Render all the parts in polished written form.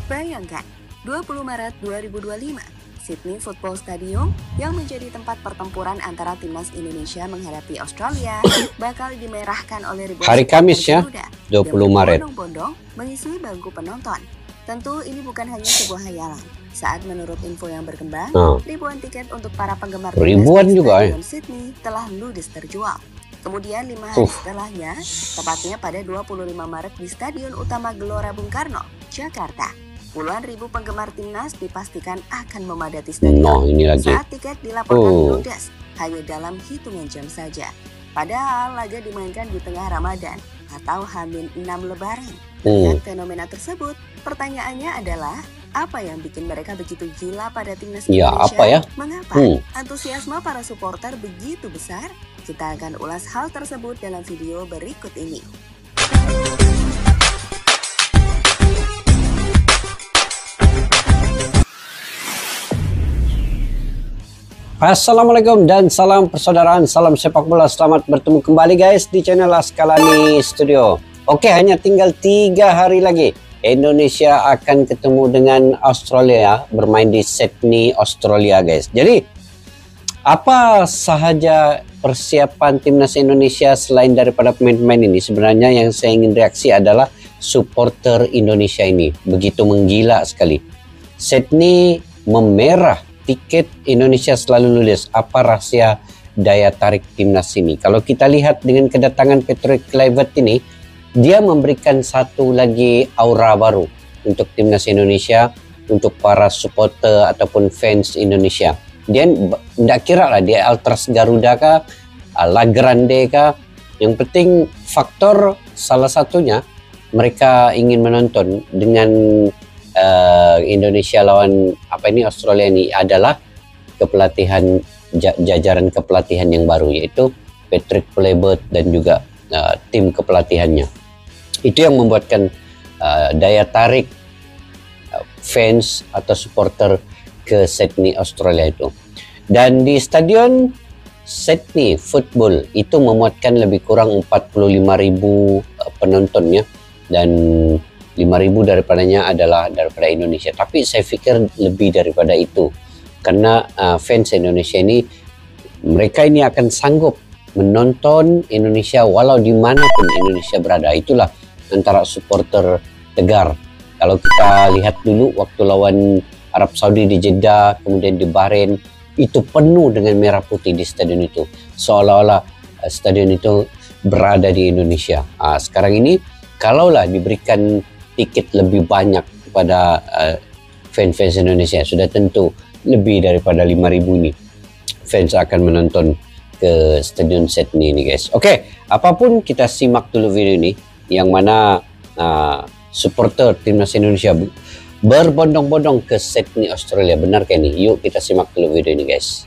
Bayangkan, 20 Maret 2025, Sydney Football Stadium yang menjadi tempat pertempuran antara timnas Indonesia menghadapi Australia bakal dimerahkan oleh ribuan hari Kamis ya, 20 Maret. Bondong-bondong mengisi bangku penonton. Tentu ini bukan hanya sebuah hayalan. Saat menurut info yang berkembang, ribuan tiket untuk para penggemar ribuan juga Stadion Sydney telah ludes terjual. Kemudian 5 hari setelahnya, tepatnya pada 25 Maret di Stadion Utama Gelora Bung Karno, Jakarta, puluhan ribu penggemar timnas dipastikan akan memadati stadion saat tiket dilaporkan ludes hanya dalam hitungan jam saja. Padahal laga dimainkan di tengah Ramadan atau H-6 Lebaran. Dengan fenomena tersebut, pertanyaannya adalah apa yang bikin mereka begitu gila pada timnas Indonesia? Mengapa antusiasme para supporter begitu besar? Kita akan ulas hal tersebut dalam video berikut ini. Assalamualaikum dan salam persaudaraan, salam sepak bola. Selamat bertemu kembali guys di channel Askalani Studio. Oke, hanya tinggal 3 hari lagi Indonesia akan ketemu dengan Australia, bermain di Sydney, Australia guys. Jadi apa sahaja persiapan timnas Indonesia selain daripada pemain-pemain ini? Sebenarnya yang saya ingin reaksi adalah supporter Indonesia ini begitu menggila sekali. Sydney memerah, tiket Indonesia selalu ludes. Apa rahasia daya tarik timnas ini? Kalau kita lihat dengan kedatangan Patrick Kluivert ini, dia memberikan satu lagi aura baru untuk timnas Indonesia, untuk para supporter ataupun fans Indonesia. Dia tidak kira lah dia Ultras Garuda kah, La Grande kah. Yang penting faktor salah satunya mereka ingin menonton dengan Indonesia lawan Australia ini adalah kepelatihan, jajaran kepelatihan yang baru, yaitu Patrick Kluivert dan juga tim kepelatihannya. Itu yang membuatkan daya tarik fans atau supporter ke Sydney, Australia itu. Dan di stadion Sydney Football itu memuatkan lebih kurang 45.000 penontonnya, dan 5.000 daripadanya adalah daripada Indonesia. Tapi saya pikir lebih daripada itu, karena fans Indonesia ini, mereka ini akan sanggup menonton Indonesia walau dimanapun Indonesia berada. Itulah antara supporter tegar. Kalau kita lihat dulu waktu lawan Arab Saudi di Jeddah, kemudian di Bahrain, itu penuh dengan merah putih di stadion itu, seolah-olah stadion itu berada di Indonesia. Sekarang ini kalaulah diberikan tiket lebih banyak kepada fans Indonesia, sudah tentu lebih daripada 5.000 ini fans akan menonton ke stadion Sydney ini guys. Oke, apapun kita simak dulu video ini, yang mana supporter timnas Indonesia berbondong-bondong ke Sydney, Australia. Benarkah ini? Yuk kita simak dulu video ini guys.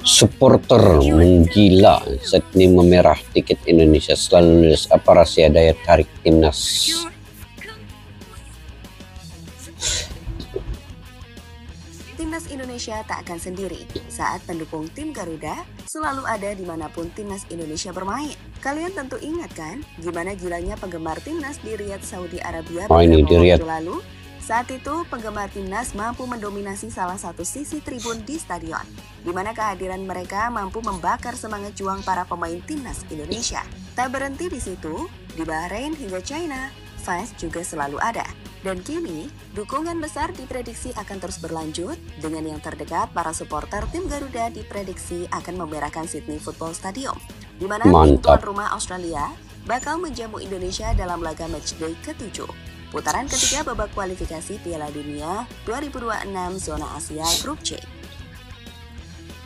Supporter menggila, Sydney memerah, tiket Indonesia selalu ludes. Apa rahasia daya tarik timnas? Timnas Indonesia tak akan sendiri saat pendukung tim Garuda selalu ada dimanapun timnas Indonesia bermain. Kalian tentu ingat kan gimana gilanya penggemar timnas di Riyadh, Saudi Arabia beberapa waktu lalu? Saat itu penggemar timnas mampu mendominasi salah satu sisi tribun di stadion, di mana kehadiran mereka mampu membakar semangat juang para pemain timnas Indonesia. Tak berhenti di situ, di Bahrain hingga China, fans juga selalu ada. Dan kini, dukungan besar diprediksi akan terus berlanjut, dengan yang terdekat para supporter tim Garuda diprediksi akan memerahkan Sydney Football Stadium, di mana tim tuan rumah Australia bakal menjamu Indonesia dalam laga matchday ke-7, putaran ketiga babak kualifikasi Piala Dunia 2026 Zona Asia Grup C.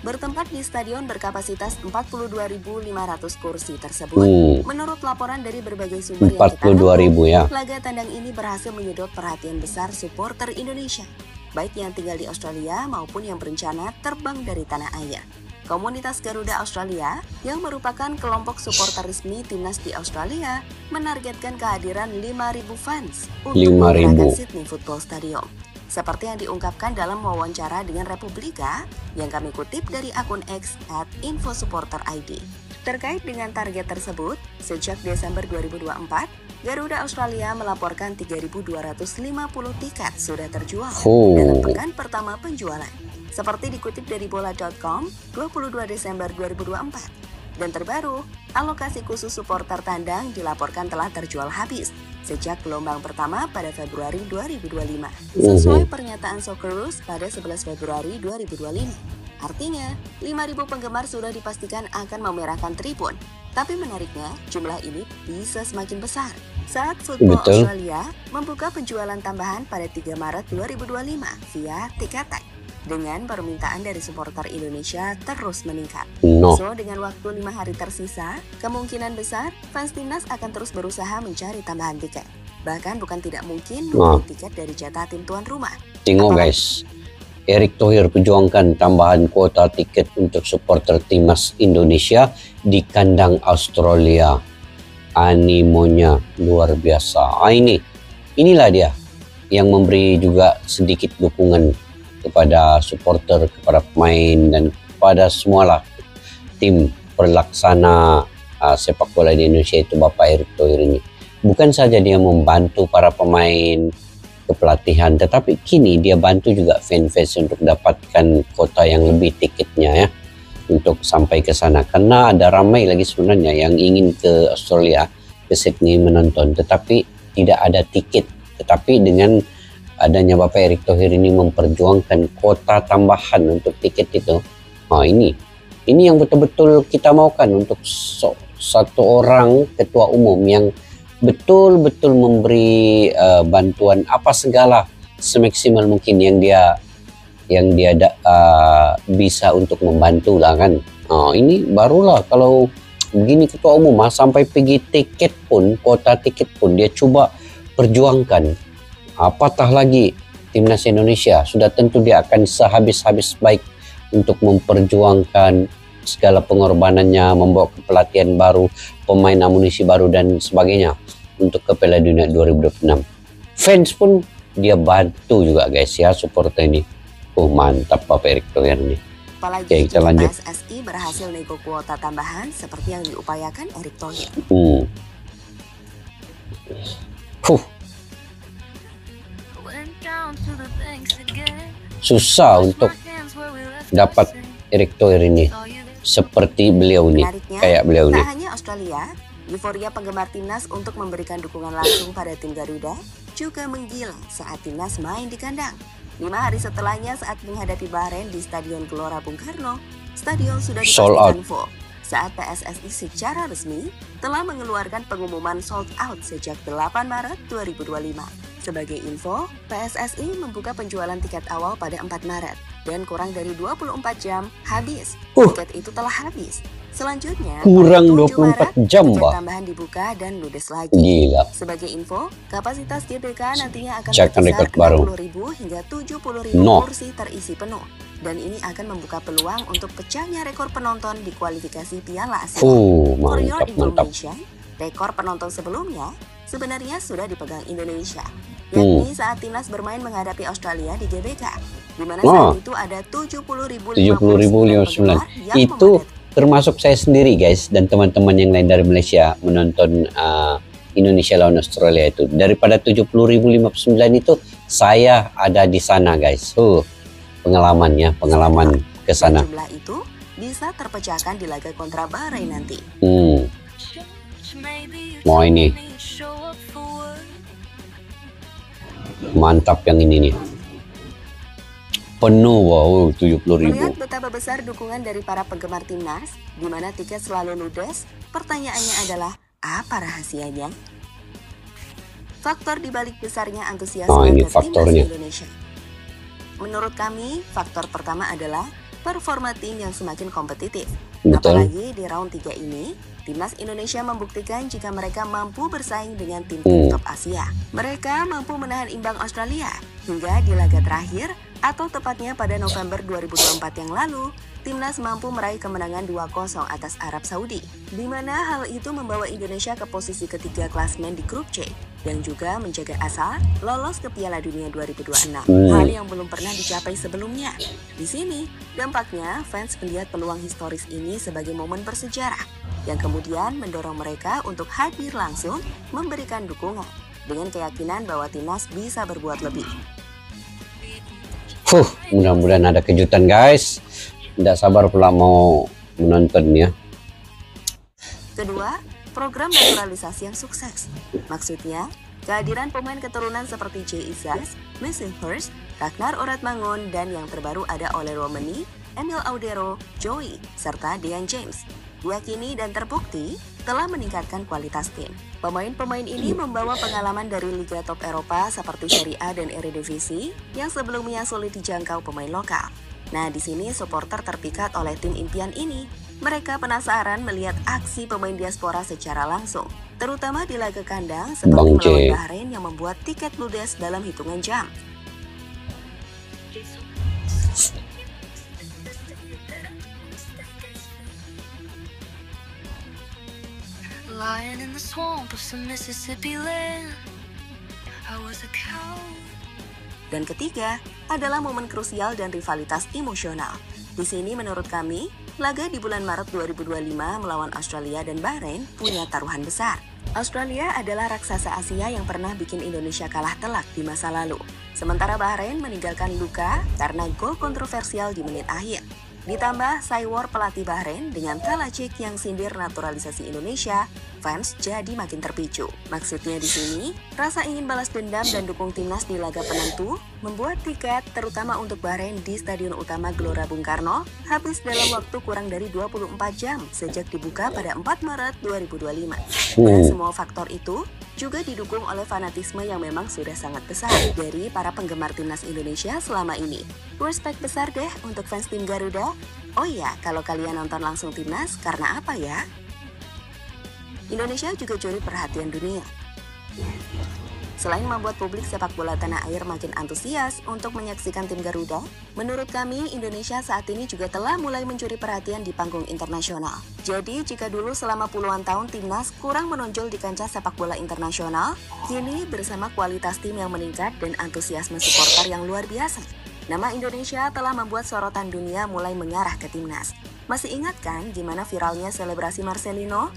Bertempat di stadion berkapasitas 42.500 kursi tersebut, menurut laporan dari berbagai sumber yang kita tampung, laga tandang ini berhasil menyedot perhatian besar supporter Indonesia, baik yang tinggal di Australia maupun yang berencana terbang dari tanah air. Komunitas Garuda Australia, yang merupakan kelompok supporter resmi timnas di Australia, menargetkan kehadiran 5.000 fans untuk menggerakkan Sydney Football Stadium. Seperti yang diungkapkan dalam wawancara dengan Republika yang kami kutip dari akun X @infosupporterid. Terkait dengan target tersebut, sejak Desember 2024, Garuda Australia melaporkan 3.250 tiket sudah terjual dalam pekan pertama penjualan. Seperti dikutip dari bola.com, 22 Desember 2024. Dan terbaru, alokasi khusus supporter tandang dilaporkan telah terjual habis sejak gelombang pertama pada Februari 2025. Sesuai pernyataan Socceroos pada 11 Februari 2025. Artinya, 5.000 penggemar sudah dipastikan akan memerahkan tribun. Tapi menariknya, jumlah ini bisa semakin besar saat Football Australia membuka penjualan tambahan pada 3 Maret 2025 via Ticketek. Dengan permintaan dari supporter Indonesia terus meningkat. So, dengan waktu 5 hari tersisa, kemungkinan besar fans timnas akan terus berusaha mencari tambahan tiket. Bahkan bukan tidak mungkin membeli tiket dari jatah tim tuan rumah. Tengok guys, Erick Thohir perjuangkan tambahan kuota tiket untuk supporter timnas Indonesia di kandang Australia. Animonya luar biasa. Inilah dia yang memberi juga sedikit dukungan kepada supporter, kepada pemain, dan kepada semualah tim pelaksana sepak bola di Indonesia itu Bapak Erick Thohir ini. Bukan saja dia membantu para pemain kepelatihan, tetapi kini dia bantu juga fan-fans untuk dapatkan kota yang lebih tiketnya ya, untuk sampai ke sana. Karena ada ramai lagi sebenarnya yang ingin ke Australia, ke Sydney menonton, tetapi tidak ada tiket. Tetapi dengan adanya Bapak Erick Thohir ini memperjuangkan kota tambahan untuk tiket itu. Ini yang betul-betul kita maukan untuk satu orang ketua umum yang betul-betul memberi bantuan apa segala semaksimal mungkin yang dia bisa untuk membantu lah kan. Ini barulah kalau begini ketua umum sampai pergi tiket pun, kota tiket pun dia coba perjuangkan. Apatah lagi timnas Indonesia, sudah tentu dia akan sehabis-habis baik untuk memperjuangkan segala pengorbanannya, membawa kepelatihan baru, pemain amunisi baru dan sebagainya untuk ke Piala Dunia 2026. Fans pun dia bantu juga guys ya, supporter ini. Mantap Bapak Erick Thohir ini. Apalagi kita lanjut. PSSI berhasil nego kuota tambahan seperti yang diupayakan Erick Thohir. Susah untuk dapat Erick Thohir ini seperti beliau nih. Menariknya, kayak beliau nih. Tak hanya Australia, euforia penggemar timnas untuk memberikan dukungan langsung pada tim Garuda juga menggila saat timnas main di kandang. 5 hari setelahnya saat menghadapi Bahrain di Stadion Gelora Bung Karno, stadion sudah dipastikan full. Saat PSSI secara resmi telah mengeluarkan pengumuman sold out sejak 8 Maret 2025. Sebagai info, PSSI membuka penjualan tiket awal pada 4 Maret dan kurang dari 24 jam habis. Tiket itu telah habis. Selanjutnya, kurang 24 jam, tiket tambahan dibuka dan ludes lagi. Gila. Sebagai info, kapasitas GBK nantinya akan berkisar 60.000 hingga 70.000 kursi terisi penuh. Dan ini akan membuka peluang untuk pecahnya rekor penonton di kualifikasi Piala Asia. For your information, rekor penonton sebelumnya sebenarnya sudah dipegang Indonesia, yakni saat timnas bermain menghadapi Australia di GBK, di mana saat itu ada 70.059 penggemar yang itu termasuk saya sendiri guys, dan teman-teman yang lain dari Malaysia menonton Indonesia lawan Australia itu. Daripada 70.059 itu saya ada di sana guys. Pengalaman ke sana. Jumlah itu bisa terpecahkan di laga kontra Bahrain nanti. Mau ini mantap yang ini nih, penuh. Wow, 70.000. Melihat betapa besar dukungan dari para penggemar timnas, di mana tiket selalu ludes, pertanyaannya adalah apa rahasianya? Faktor dibalik besarnya antusiasme ini timnas faktornya. Indonesia. Menurut kami, faktor pertama adalah performa tim yang semakin kompetitif. Betul. Apalagi di round 3 ini, timnas Indonesia membuktikan jika mereka mampu bersaing dengan tim-tim top Asia. Mereka mampu menahan imbang Australia hingga di laga terakhir, atau tepatnya pada November 2024 yang lalu, timnas mampu meraih kemenangan 2-0 atas Arab Saudi, di mana hal itu membawa Indonesia ke posisi ketiga klasmen di grup C dan juga menjaga asa lolos ke Piala Dunia 2026, hal yang belum pernah dicapai sebelumnya. Di sini, dampaknya fans melihat peluang historis ini sebagai momen bersejarah. yang kemudian mendorong mereka untuk hadir langsung memberikan dukungan dengan keyakinan bahwa timnas bisa berbuat lebih. Mudah-mudahan ada kejutan guys. Tidak sabar pula mau menontonnya. Kedua, program naturalisasi yang sukses. Maksudnya, kehadiran pemain keturunan seperti Jay Izzas, Messi Hurst, Ragnar Oratmangun, dan yang terbaru ada Ole Romani, Emil Audero, Joey, serta Dean James, diyakini dan terbukti telah meningkatkan kualitas tim. Pemain-pemain ini membawa pengalaman dari Liga Top Eropa seperti Serie A dan Eredivisie yang sebelumnya sulit dijangkau pemain lokal. Nah, di sini supporter terpikat oleh tim impian ini. Mereka penasaran melihat aksi pemain diaspora secara langsung, terutama di laga kandang seperti melawan Bahrain yang membuat tiket ludes dalam hitungan jam. Dan ketiga adalah momen krusial dan rivalitas emosional. Di sini menurut kami, laga di bulan Maret 2025 melawan Australia dan Bahrain punya taruhan besar. Australia adalah raksasa Asia yang pernah bikin Indonesia kalah telak di masa lalu. Sementara Bahrain meninggalkan luka karena gol kontroversial di menit akhir. Ditambah Saywar pelatih Bahrain dengan Talacic yang sindir naturalisasi Indonesia, fans jadi makin terpicu. Maksudnya di sini, rasa ingin balas dendam dan dukung timnas di laga penentu membuat tiket terutama untuk Bahrain di Stadion Utama Gelora Bung Karno habis dalam waktu kurang dari 24 jam sejak dibuka pada 4 Maret 2025. Dan semua faktor itu juga didukung oleh fanatisme yang memang sudah sangat besar dari para penggemar timnas Indonesia selama ini. Respect besar deh untuk fans tim Garuda. Oh iya, kalau kalian nonton langsung timnas, karena apa ya? Indonesia juga curi perhatian dunia. Selain membuat publik sepak bola tanah air makin antusias untuk menyaksikan tim Garuda, menurut kami Indonesia saat ini juga telah mulai mencuri perhatian di panggung internasional. Jadi jika dulu selama puluhan tahun timnas kurang menonjol di kancah sepak bola internasional, kini bersama kualitas tim yang meningkat dan antusiasme supporter yang luar biasa, nama Indonesia telah membuat sorotan dunia mulai mengarah ke timnas. Masih ingat kan gimana viralnya selebrasi Marcelino?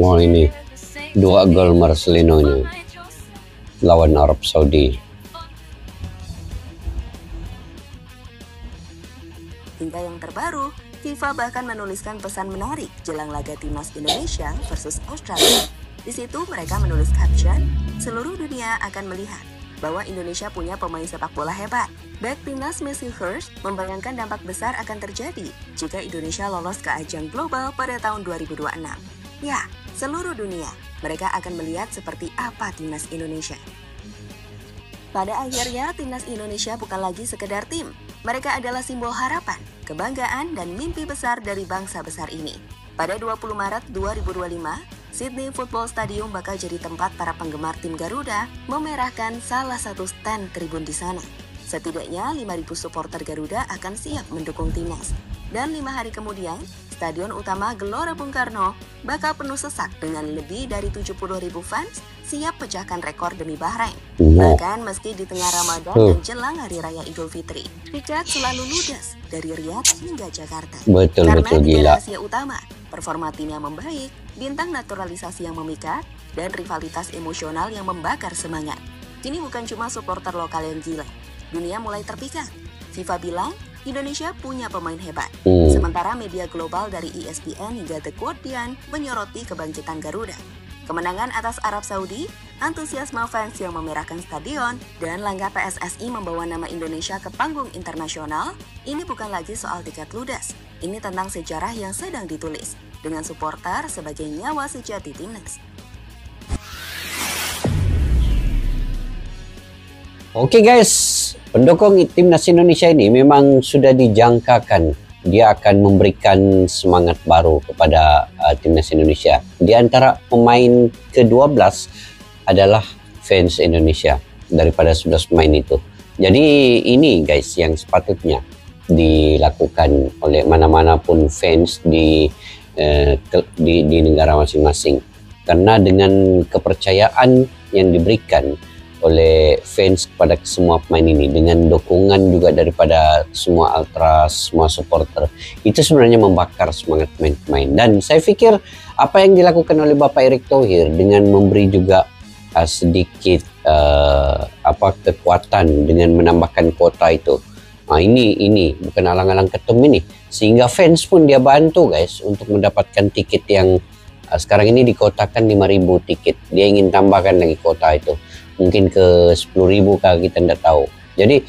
Wah, ini 2 gol Marcelino-nya lawan Arab Saudi. Hingga yang terbaru, FIFA bahkan menuliskan pesan menarik jelang laga timnas Indonesia versus Australia. Di situ mereka menulis caption, seluruh dunia akan melihat bahwa Indonesia punya pemain sepak bola hebat. Back timnas Messi Hurst membayangkan dampak besar akan terjadi jika Indonesia lolos ke ajang global pada tahun 2026. Ya, seluruh dunia, mereka akan melihat seperti apa timnas Indonesia. Pada akhirnya, timnas Indonesia bukan lagi sekedar tim. Mereka adalah simbol harapan, kebanggaan, dan mimpi besar dari bangsa besar ini. Pada 20 Maret 2025, Sydney Football Stadium bakal jadi tempat para penggemar tim Garuda memerahkan salah satu stand tribun di sana. Setidaknya 5.000 supporter Garuda akan siap mendukung timnas. Dan 5 hari kemudian, Stadion Utama Gelora Bung Karno bakal penuh sesak dengan lebih dari 70.000 fans siap pecahkan rekor demi Bahrain. Bahkan meski di tengah Ramadan dan jelang Hari Raya Idul Fitri, tiket selalu ludes dari Riyadh hingga Jakarta. Karena di rahasia utama, performa tim yang membaik, bintang naturalisasi yang memikat, dan rivalitas emosional yang membakar semangat. Kini bukan cuma supporter lokal yang gila, dunia mulai terpikat. FIFA bilang, Indonesia punya pemain hebat. Sementara media global dari ESPN hingga The Guardian menyoroti kebangkitan Garuda. Kemenangan atas Arab Saudi, antusiasme fans yang memerahkan stadion, dan langkah PSSI membawa nama Indonesia ke panggung internasional, ini bukan lagi soal tiket ludes. Ini tentang sejarah yang sedang ditulis, dengan supporter sebagai nyawa sejati timnas. Oke guys, pendukung timnas Indonesia ini memang sudah dijangkakan dia akan memberikan semangat baru kepada timnas Indonesia. Di antara pemain ke-12 adalah fans Indonesia daripada 11 pemain itu. Jadi ini guys yang sepatutnya dilakukan oleh mana-mana pun fans di negara masing-masing. Karena dengan kepercayaan yang diberikan oleh fans kepada semua pemain ini, dengan dukungan juga daripada semua ultras, semua supporter. Itu sebenarnya membakar semangat pemain-pemain. Dan saya pikir apa yang dilakukan oleh Bapak Erick Thohir dengan memberi juga sedikit kekuatan dengan menambahkan kuota itu, ini bukan alang-alang ketum ini, sehingga fans pun dia bantu guys untuk mendapatkan tiket yang sekarang ini dikotakan 5.000 tiket. Dia ingin tambahkan lagi kuota itu, mungkin ke 10.000 kah, kita tidak tahu. Jadi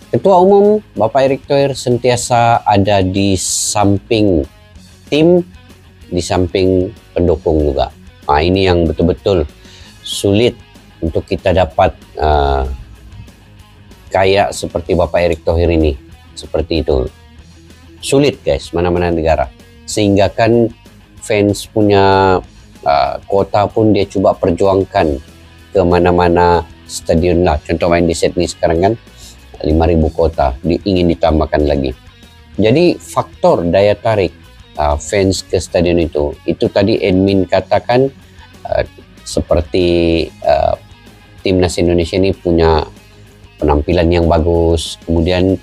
Ketua Umum Bapak Erick Thohir sentiasa ada di samping tim, di samping pendukung juga. Ini yang betul-betul sulit untuk kita dapat kayak seperti Bapak Erick Thohir ini. Seperti itu. Sulit guys, mana-mana negara. Sehingga kan fans punya kuota pun dia coba perjuangkan ke mana-mana stadion lah. Contoh main di Sydney sekarang kan 5.000 kuota, ingin ditambahkan lagi. Jadi faktor daya tarik fans ke stadion itu tadi admin katakan seperti timnas Indonesia ini punya penampilan yang bagus. Kemudian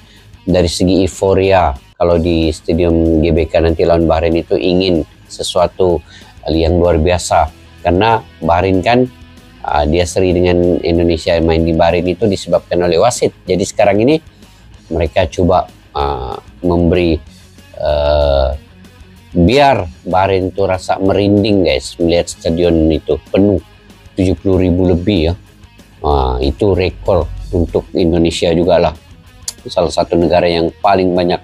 dari segi euforia, kalau di stadium GBK nanti lawan Bahrain itu ingin sesuatu yang luar biasa, karena Bahrain kan dia seri dengan Indonesia. Main di Bahrain itu disebabkan oleh wasit. Jadi sekarang ini mereka coba memberi biar Bahrain itu rasa merinding guys, melihat stadion itu penuh 70.000 lebih ya. Itu rekor untuk Indonesia juga lah, salah satu negara yang paling banyak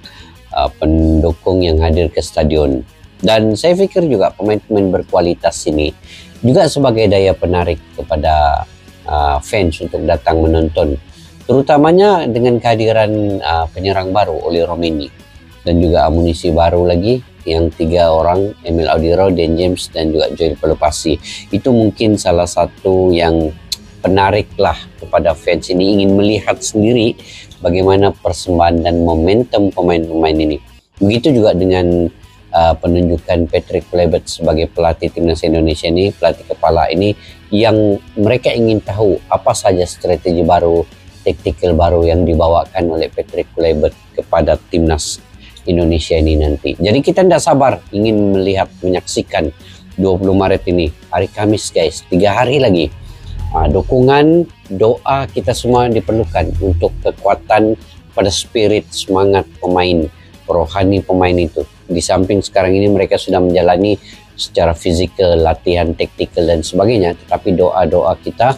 pendukung yang hadir ke stadion. Dan saya pikir juga pemain-pemain berkualitas ini juga sebagai daya penarik kepada fans untuk datang menonton, terutamanya dengan kehadiran penyerang baru oleh Romeni, dan juga amunisi baru lagi yang 3 orang, Emil Audiro, Dan James, dan juga Joel Pelupasi. Itu mungkin salah satu yang penarik lah kepada fans ini, ingin melihat sendiri bagaimana persembahan dan momentum pemain-pemain ini. Begitu juga dengan penunjukan Patrick Kluivert sebagai pelatih timnas Indonesia ini, pelatih kepala ini, yang mereka ingin tahu apa saja strategi baru, taktikal baru yang dibawakan oleh Patrick Kluivert kepada timnas Indonesia ini nanti. Jadi kita tidak sabar ingin melihat, menyaksikan 20 Maret ini, hari Kamis guys, 3 hari lagi. Dukungan, doa kita semua diperlukan untuk kekuatan pada spirit, semangat pemain, rohani pemain itu. Di samping sekarang ini mereka sudah menjalani secara fizikal, latihan, taktikal dan sebagainya, tetapi doa-doa kita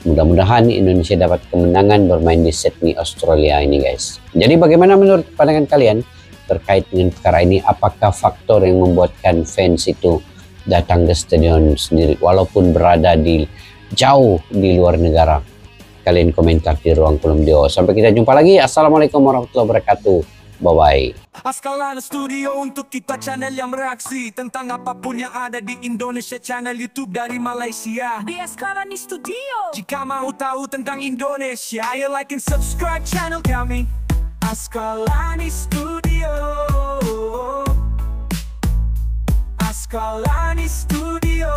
mudah-mudahan Indonesia dapat kemenangan bermain di Sydney, Australia ini guys. Jadi bagaimana menurut pandangan kalian terkait dengan perkara ini? Apakah faktor yang membuatkan fans itu datang ke stadion sendiri walaupun berada di jauh di luar negara? Kalian komentar di ruang kolom video. Sampai kita jumpa lagi. Assalamualaikum warahmatullahi wabarakatuh. Bye-bye. Askalana Studio untuk kita channel yang bereaksi tentang apapun yang ada di Indonesia, channel YouTube dari Malaysia di Askalani Studio. Jika mau tahu tentang Indonesia, ayo like and subscribe channel kami Askalani Studio. Askalani Studio.